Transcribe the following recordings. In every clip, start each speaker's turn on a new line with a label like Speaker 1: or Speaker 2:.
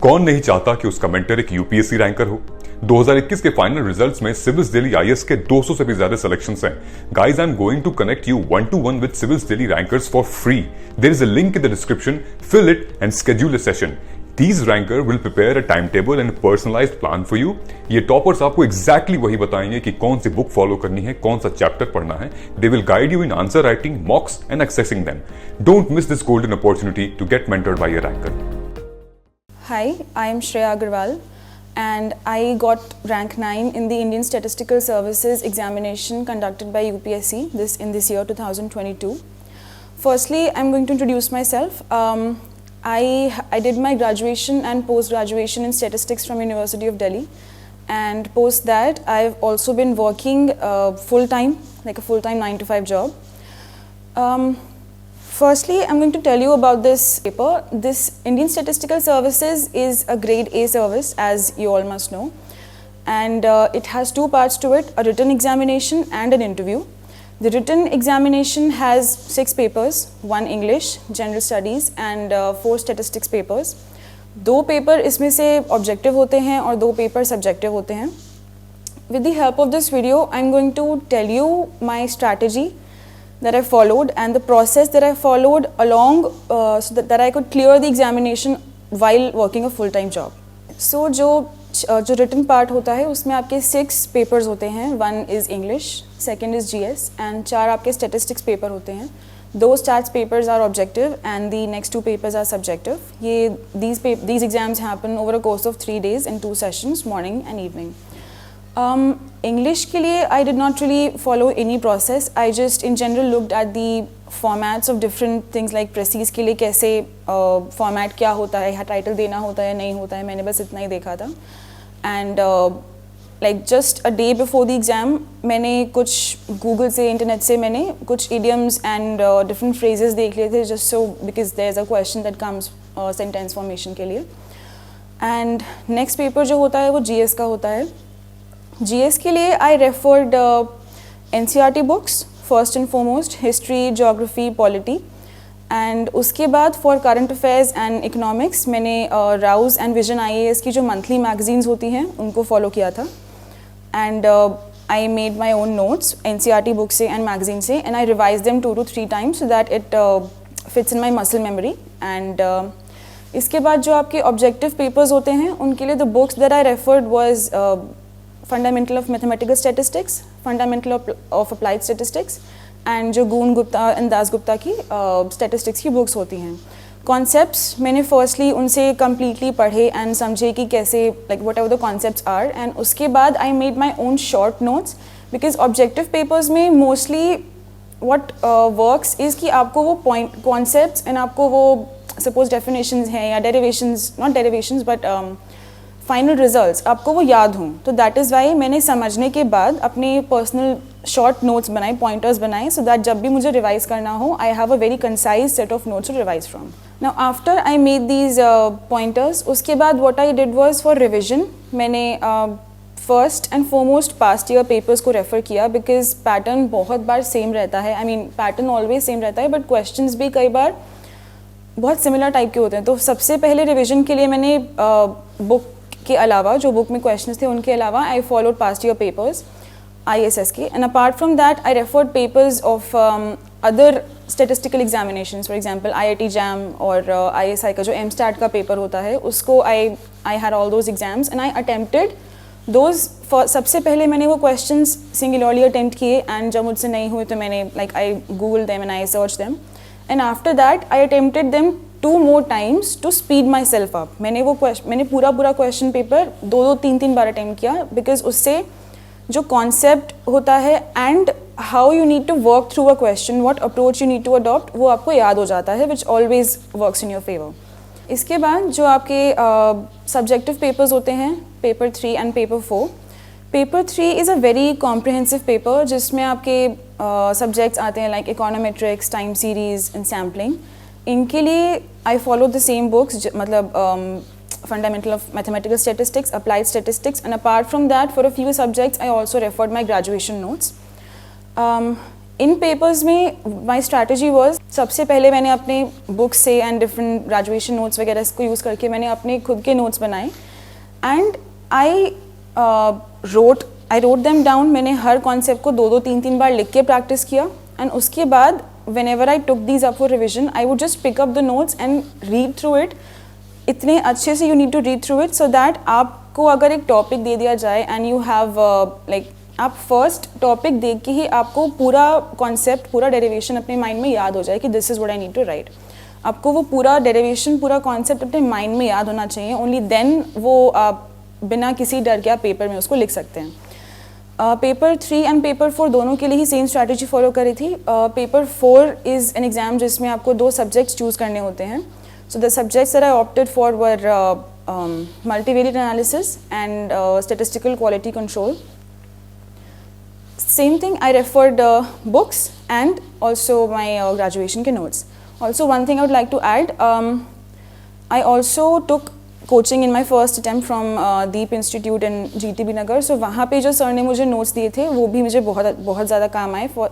Speaker 1: कौन नहीं चाहता कि उसका मेंटर एक यूपीएससी रैंकर हो। 2021 के फाइनल रिजल्ट्स में सिविल्स दिल्ली आईएएस के 200 से भी ज्यादा सिलेक्शंस हैं। Guys, I am going to connect you 1-to-1 with Civils Delhi rankers for free. There is a link in the description, fill it and schedule a session. These ranker will prepare a timetable and a personalized plan for you. ये toppers आपको exactly वही बताएंगे कि कौन सी book follow करनी है, कौन सा चैप्टर पढ़ना है. They will guide you in answer writing, mocks and accessing them. Don't miss this golden opportunity to get mentored by a ranker.
Speaker 2: Hi, I am Shreya Agarwal and I got rank 9 in the Indian Statistical Services examination conducted by UPSC in this year 2022. Firstly, I'm going to introduce myself. I did my graduation and post-graduation in statistics from University of Delhi, and post that I've also been working full-time, like a full-time 9-to-5 job. Firstly, I'm going to tell you about this paper. This Indian Statistical Services is a grade A service, as you all must know, and it has two parts to it, a written examination and an interview. The written examination has 6 papers, 1 English, General Studies and 4 Statistics papers. 2 paper इसमें से objective होते हैं और 2 paper subjective होते हैं. With the help of this video, I'm going to tell you my strategy that I followed and the process that I followed along so that I could clear the examination while working a full-time job. So जो written part होता है उसमें आपके 6 papers होते हैं. 1 is English, 2nd is GS and 4 आपके statistics paper होते हैं. 2 stats papers are objective and the next 2 papers are subjective. ये these exams happen over a course of 3 days in 2 sessions, morning and evening. English के लिए I did not really follow any process. I just in general looked at the formats of different things like precis के लिए कैसे format क्या होता है, title देना होता है नहीं होता है, मैंने बस इतना ही देखा था. And like just a day before the exam मैंने कुछ Google से इंटरनेट से मैंने कुछ idioms and different phrases देख लिए थे, just so because there's a question that comes sentence formation के लिए. And next paper जो होता है वो GS का होता है. GS के लिए I referred NCERT books first and foremost, history, geography, polity. And उसके बाद for current affairs and economics मैंने राउज एंड विजन IAS की जो मंथली मैगजीन्स होती हैं उनको फॉलो किया था. And I made my own notes NCERT book से एंड मैगजीन से and I revise them 2 to 3 times so that it fits in my muscle memory. And इसके बाद जो आपके ऑब्जेक्टिव पेपर्स होते हैं उनके लिए the books that I referred was fundamental of mathematical statistics, fundamental of applied statistics and जो goon Gupta and Das Gupta की स्टैटिस्टिक्स की बुक्स होती हैं. कॉन्सेप्ट्स मैंने फर्स्टली उनसे कम्प्लीटली पढ़े एंड समझे कि कैसे like whatever the concepts are. And उसके बाद I made my own short notes because objective papers में मोस्टली वट वर्क्स इज़ कि आपको वो पॉइंट कॉन्सेप्ट्स एंड आपको वो सपोज डेफिनेशंस हैं या derivations, not derivations but final results आपको वो याद हों. तो दैट इज़ वाई मैंने समझने के बाद अपने पर्सनल शॉर्ट नोट्स बनाए, पॉइंटर्स बनाए, सो दैट जब भी मुझे रिवाइज करना हो I have a very concise set of notes to revise from. Now after I made these pointers, उसके बाद what I did was for revision मैंने first and foremost past year papers को refer किया because pattern बहुत बार same रहता है. I mean pattern always same रहता है बट क्वेश्चंस भी कई बार बहुत सिमिलर टाइप के होते हैं. तो सबसे पहले रिविजन के लिए मैंने बुक के अलावा जो बुक में क्वेश्चंस थे उनके अलावा I followed past year papers ISS के. And apart from that I referred papers of other statistical examinations. For example IIT JAM और ISI का जो MSTAT का पेपर होता है उसको I had all those exams and I attempted those. सबसे पहले मैंने वो क्वेश्चंस सिंगुलरली अटेम्प्ट किए एंड जब मुझसे नहीं हुए तो मैंने like I google them and I search them and after that I attempted them 2 more times to speed myself up. मैंने पूरा क्वेश्चन पेपर 2-3 बार अटेम्प्ट किया बिकॉज उससे जो कॉन्सेप्ट होता है and how you need to work through a question, what approach you need to adopt, वो आपको याद हो जाता है which always works in your favour. इसके बाद जो आपके सब्जेक्टिव पेपर्स होते हैं paper 3 and paper 4. Paper 3 is a very comprehensive paper जिसमें आपके सब्जेक्ट्स आते हैं like econometrics, time series and sampling. इनके लिए I follow the same books, मतलब fundamental of mathematical statistics, applied statistics, and apart from that for a few subjects I also referred my graduation notes. In papers में my strategy was, सबसे पहले मैंने अपने books से and different graduation notes वगैरह इसको use करके मैंने अपने खुद के नोट्स बनाए and I wrote them down. मैंने हर कॉन्सेप्ट को 2-2, 3-3 बार लिख के प्रैक्टिस किया एंड उसके बाद whenever I took these up for revision, I would just pick up the notes and read through it. इतने अच्छे से you need to read through it so that आपको अगर एक टॉपिक दे दिया जाए and you have like आप first topic देख के ही आपको पूरा कॉन्सेप्ट, पूरा डेरिवेशन अपने माइंड में याद हो जाए कि this is what I need to write. आपको वो पूरा डेरिवेशन, पूरा कॉन्सेप्ट अपने माइंड में याद होना चाहिए. ओनली देन वो आप बिना किसी डर के आप पेपर में उसको लिख सकते हैं. पेपर 3 एंड पेपर 4 दोनों के लिए ही सेम स्ट्रैटेजी फॉलो करी थी. पेपर 4 इज़ एन एग्ज़ाम जिसमें आपको 2 सब्जेक्ट्स चूज़ करने होते हैं. So the subjects that I opted for were multivariate analysis and statistical quality control. Same thing, I referred books and also my graduation ke notes. Also, one thing I would like to add, I also took coaching in my first attempt from Deep Institute in GTB Nagar. So वहाँ पे जो sir ने मुझे notes दिए थे वो भी मुझे बहुत ज़्यादा काम आए for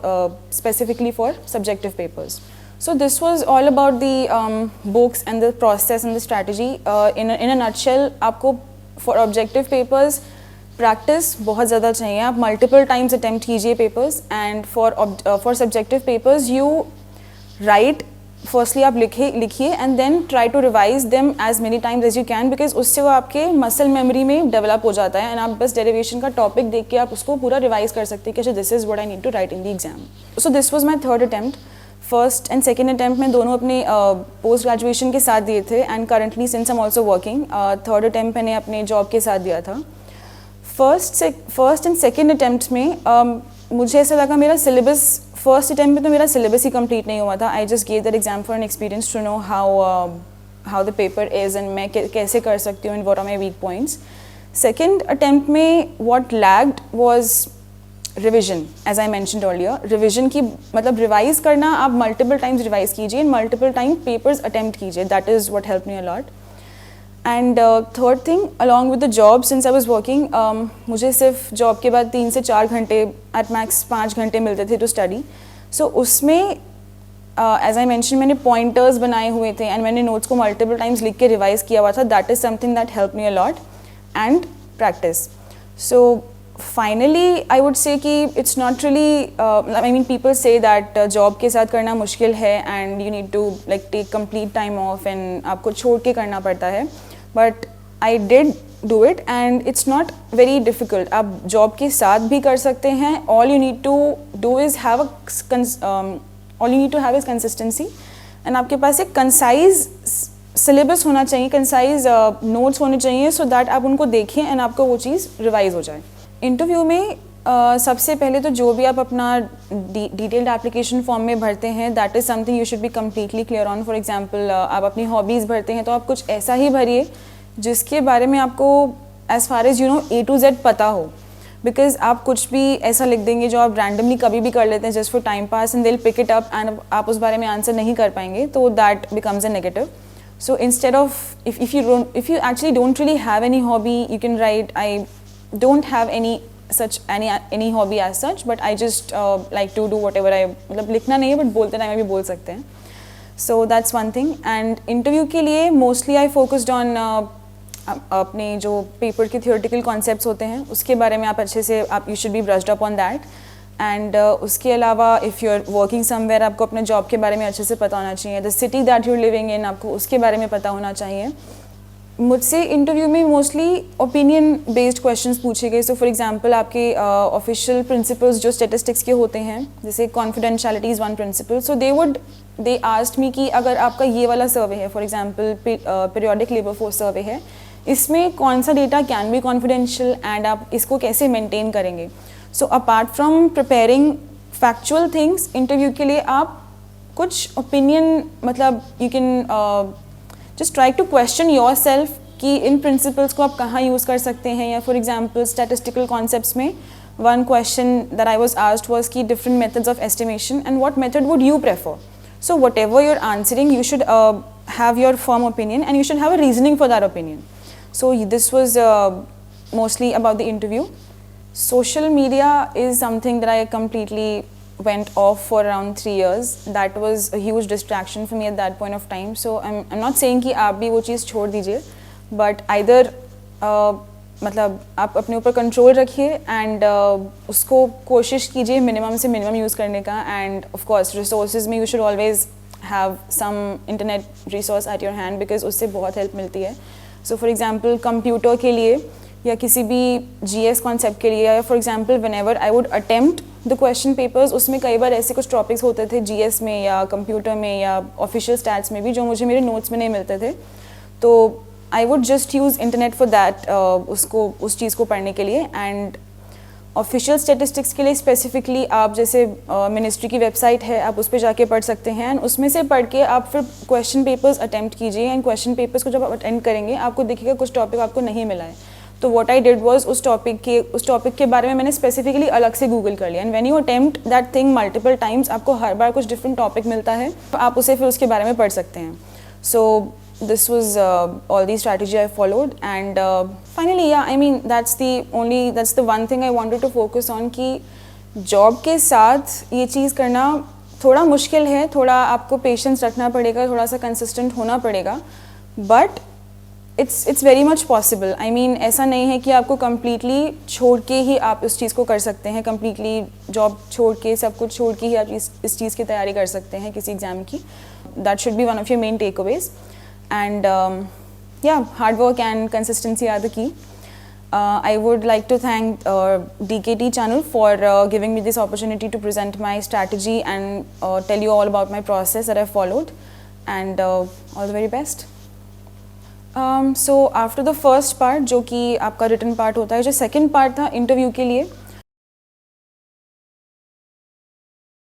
Speaker 2: specifically for subjective papers. So this was all about the books and the process and the strategy. In a nutshell, आपको for objective papers प्रैक्टिस बहुत ज़्यादा चाहिए. आप मल्टीपल टाइम्स अटैम्प्ट कीजिए papers and for subjective papers you write, firstly आप लिखिए and then try to revise them as many times as you can, because उससे वो आपके मसल मेमोरी में डेवलप हो जाता है एंड आप बस डेरिवेशन का टॉपिक देख के आप उसको पूरा रिवाइज कर सकते हैं कि this is what I need to write in the exam. So this was my third attempt. First and second attempt में दोनों अपने पोस्ट ग्रेजुएशन के साथ दिए थे and currently since I am also working, third attempt मैंने अपने job के साथ दिया था. फर्स्ट एंड सेकेंड अटैम्प्ट में मुझे ऐसा लगा मेरा सिलेबस, फर्स्ट अटैम्प्ट में तो मेरा सिलेबस ही कंप्लीट नहीं हुआ था. I just gave that exam for an experience to know how the paper is and मैं कैसे कर सकती हूँ and what are my weak points. Second attempt में what lagged was revision. As I mentioned earlier, revision की मतलब revise करना, आप मल्टीपल टाइम्स रिवाइज कीजिए and multiple time papers attempt कीजिए. That is what help me a lot. And third thing, along with the job, since I was working, मुझे सिर्फ job के बाद 3 से 4 घंटे, एट मैक्स 5 घंटे मिलते थे टू स्टडी. सो उसमें एज आई मैंशन मैंने पॉइंटर्स बनाए हुए थे एंड मैंने नोट्स को मल्टीपल टाइम्स लिख के रिवाइज किया हुआ था. That is something that help me a lot and practice. So finally I would say कि it's not really, I mean people say that job के साथ करना मुश्किल है and you need to like take complete time off and आपको छोड़ के करना पड़ता है. But I did do it and it's not very difficult. आप जॉब के साथ भी कर सकते हैं. All you need to do is have all you need to have is consistency and आपके पास एक कंसाइज सिलेबस होना चाहिए, कंसाइज नोट्स होने चाहिए सो दैट आप उनको देखें एंड आपको वो चीज़ रिवाइज हो जाए. इंटरव्यू में सबसे पहले तो जो भी आप अपना डिटेल्ड एप्लीकेशन फॉर्म में भरते हैं, that is something you should be completely clear on. For example आप अपनी हॉबीज़ भरते हैं तो आप कुछ ऐसा ही भरिए जिसके बारे में आपको as far as you know A to Z पता हो. बिकॉज आप कुछ भी ऐसा लिख देंगे जो आप रैंडमली कभी भी कर लेते हैं just for time pass and they will pick it up and आप उस बारे में आंसर नहीं कर पाएंगे, तो that becomes a negative. So instead of if you actually don't really have any hobby, you can write I don't have any hobby as such, but I just like to do whatever I, मतलब लिखना नहीं है but बोलते time भी बोल सकते हैं. So that's one thing. And interview के लिए mostly I focused on अपने जो पेपर के theoretical concepts होते हैं उसके बारे में आप अच्छे से आप you should be brushed up on that. And उसके अलावा if you are working somewhere आपको अपने जॉब के बारे में अच्छे से पता होना चाहिए. The city that you living in आपको उसके बारे में पता होना चाहिए. मुझसे इंटरव्यू में मोस्टली ओपिनियन बेस्ड क्वेश्चंस पूछे गए. सो फॉर एग्जांपल आपके ऑफिशियल प्रिंसिपल्स जो स्टैटिस्टिक्स के होते हैं, जैसे confidentiality is one principle. So they asked me कि अगर आपका ये वाला सर्वे है, for example periodic labour force survey है, इसमें कौन सा data can be confidential and आप इसको कैसे मेंटेन करेंगे. So apart from preparing factual things, interview के लिए आप कुछ ओपिनियन, मतलब you can just try to question your self कि इन प्रिंसिपल्स को आप कहाँ यूज़ कर सकते हैं. या फॉर एग्जांपल स्टैटिस्टिकल कॉन्सेप्ट्स में one question that I was asked was कि different methods of estimation and what method would you prefer. So whatever you are answering you should have your firm opinion and you should have a reasoning for that opinion. So this was mostly about the interview. Social media is something that I completely went off for around 3 years. That was a huge distraction for me at that point of time. So I'm not saying कि आप भी वो चीज़ छोड़ दीजिए, but either मतलब आप अपने ऊपर कंट्रोल रखिए एंड उसको कोशिश कीजिए मिनिमम से मिनिमम यूज़ करने का. एंड ऑफ कोर्स रिसोर्सेज में you should always have some internet resource at your hand, because उससे बहुत हेल्प मिलती है. सो फॉर एग्जांपल कंप्यूटर के लिए या किसी भी GS कॉन्सेप्ट के लिए, या for example whenever I would attempt the question papers, उसमें कई बार ऐसे कुछ टॉपिक्स होते थे GS में या कंप्यूटर में या ऑफिशियल स्टैट्स में भी जो मुझे मेरे नोट्स में नहीं मिलते थे. तो I would just use internet for that, उस चीज़ को पढ़ने के लिए. एंड ऑफिशियल स्टेटिस्टिक्स के लिए स्पेसिफिकली आप जैसे मिनिस्ट्री की वेबसाइट है, आप उस पर जाके पढ़ सकते हैं. एंड उसमें से पढ़ के आप फिर क्वेश्चन पेपर्स अटेम्प्ट कीजिए. एंड क्वेश्चन पेपर्स को जब आप अटेंड करेंगे आपको दिखेगा कुछ टॉपिक आपको नहीं मिला है. तो व्हाट आई डिड वाज उस टॉपिक के बारे में मैंने स्पेसिफिकली अलग से गूगल कर लिया. And when you attempt that thing multiple times, आपको हर बार कुछ डिफरेंट टॉपिक मिलता है, तो आप उसे फिर उसके बारे में पढ़ सकते हैं. सो this was all the strategy I followed. And finally, yeah, I mean that's the one thing I wanted to focus on, कि जॉब के साथ ये चीज़ करना थोड़ा मुश्किल है, थोड़ा आपको पेशेंस रखना पड़ेगा, थोड़ा सा कंसिस्टेंट होना पड़ेगा, but it's very much possible. I mean ऐसा नहीं है कि आपको कम्प्लीटली छोड़ के ही आप इस चीज़ को कर सकते हैं, कम्प्लीटली जॉब छोड़ के सब कुछ छोड़ के ही आप इस चीज़ की तैयारी कर सकते हैं किसी एग्ज़ाम की. That should be one of your main takeaways. And yeah, hard work and consistency are the key. I would like to thank DKT channel for giving me this opportunity to present my strategy and tell you all about my process that I followed. And all the very best. So after the first part, जो कि आपका written part होता है, जो second part था interview के लिए,